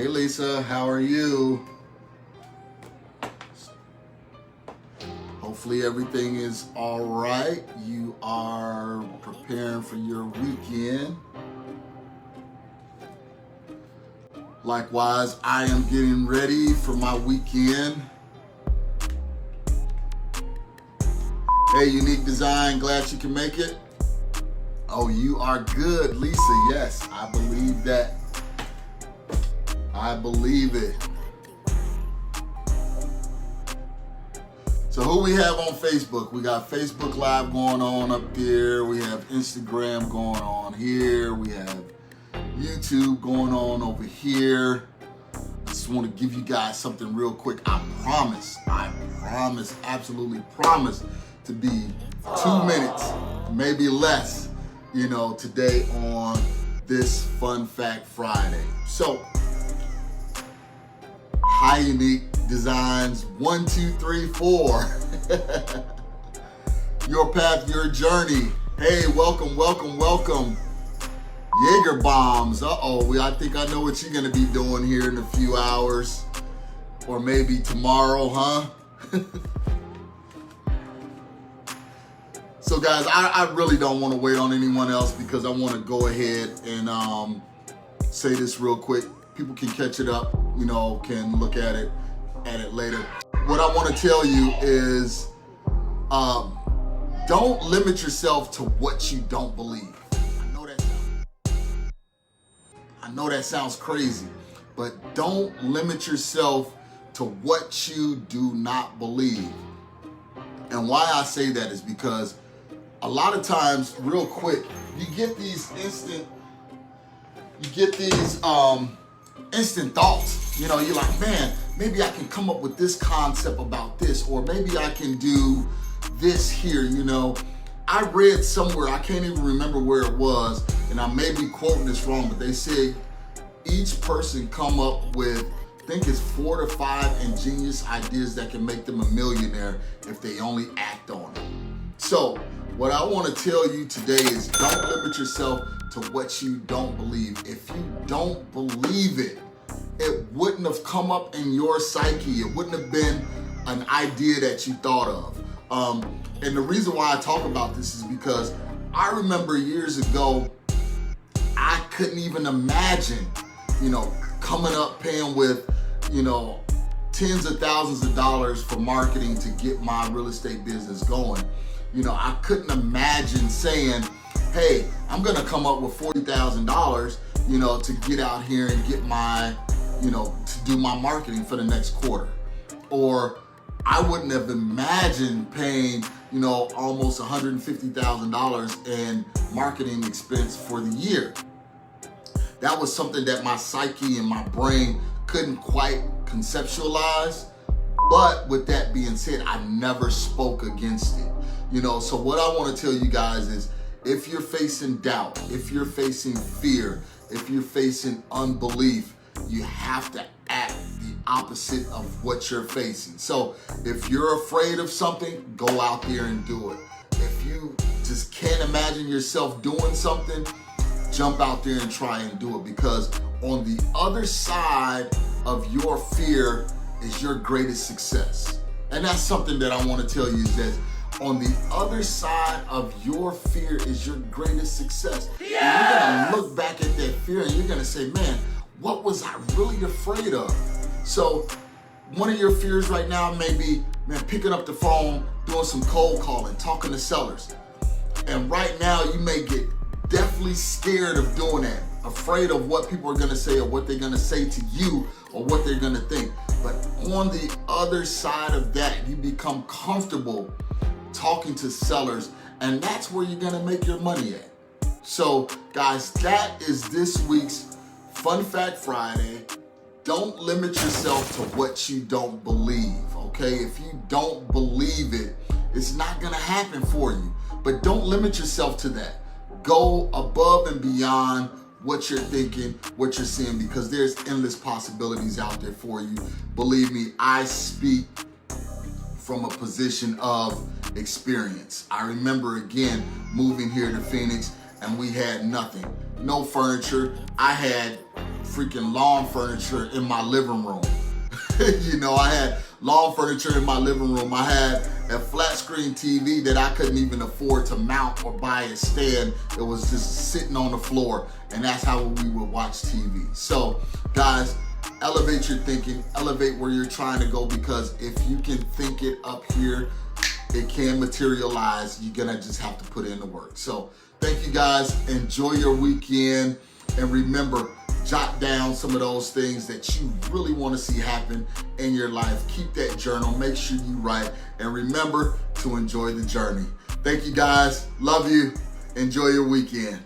Hey Lisa, how are you? Hopefully everything is all right. You are preparing for your weekend. Likewise, I am getting ready for my weekend. Hey, Unique Design, glad you can make it. Oh, you are good, Lisa. Yes, I believe that. I believe it. So who we have on Facebook? We got Facebook Live going on up there. We have Instagram going on here. We have YouTube going on over here. I just want to give you guys something real quick. I promise, absolutely promise to be 2 minutes, maybe less, today on this Fun Fact Friday. So, hi Unique Designs, 1, 2, 3, 4. Your path, your journey. Hey, welcome. Jaeger bombs. I think I know what you're gonna be doing here in a few hours, or maybe tomorrow, huh? So guys, I really don't want to wait on anyone else because I want to go ahead and say this real quick. People can catch it up, can look at it later. What I want to tell you is don't limit yourself to what you don't believe. I know that sounds crazy, but don't limit yourself to what you do not believe. And why I say that is because a lot of times, real quick, you get these instant thoughts. You're like, man, maybe I can come up with this concept about this, or maybe I can do this here, I read somewhere, I can't even remember where it was, and I may be quoting this wrong, but they said each person come up with, I think it's 4 to 5 ingenious ideas that can make them a millionaire if they only act on them. So what I want to tell you today is don't limit yourself to what you don't believe. If you don't believe it, it wouldn't have come up in your psyche. It wouldn't have been an idea that you thought of. And the reason why I talk about this is because I remember years ago, I couldn't even imagine, coming up paying with, tens of thousands of dollars for marketing to get my real estate business going. I couldn't imagine saying, hey, I'm gonna come up with $40,000, to get out here and get my, to do my marketing for the next quarter. Or I wouldn't have imagined paying, almost $150,000 in marketing expense for the year. That was something that my psyche and my brain couldn't quite conceptualize. But with that being said, I never spoke against it. So what I want to tell you guys is, if you're facing doubt, if you're facing fear, if you're facing unbelief, you have to act the opposite of what you're facing. So if you're afraid of something, go out there and do it. If you just can't imagine yourself doing something, jump out there and try and do it, because on the other side of your fear is your greatest success. And that's something that I want to tell you, is that on the other side of your fear is your greatest success. Yes! And you're gonna look back at that fear and you're gonna say, man, what was I really afraid of? So one of your fears right now may be, picking up the phone, doing some cold calling, talking to sellers. And right now you may get definitely scared of doing that, afraid of what people are gonna say or what they're gonna say to you or what they're gonna think. But on the other side of that, you become comfortable talking to sellers, and that's where you're gonna make your money at. So guys, that is this week's Fun Fact Friday. Don't limit yourself to what you don't believe, okay? If you don't believe it, it's not gonna happen for you. But don't limit yourself to that. Go above and beyond what you're thinking, what you're seeing, because there's endless possibilities out there for you. Believe me, I speak from a position of experience. I remember, again, moving here to Phoenix and we had nothing. No furniture. I had freaking lawn furniture in my living room. You know, I had lawn furniture in my living room. I had a flat screen TV that I couldn't even afford to mount or buy a stand. It was just sitting on the floor, and that's how we would watch TV. So guys, elevate your thinking, elevate where you're trying to go, because if you can think it up here, it can materialize. You're gonna just have to put in the work. So thank you guys, enjoy your weekend, and remember, jot down some of those things that you really want to see happen in your life. Keep that journal, make sure you write, and remember to enjoy the journey. Thank you guys, love you, enjoy your weekend.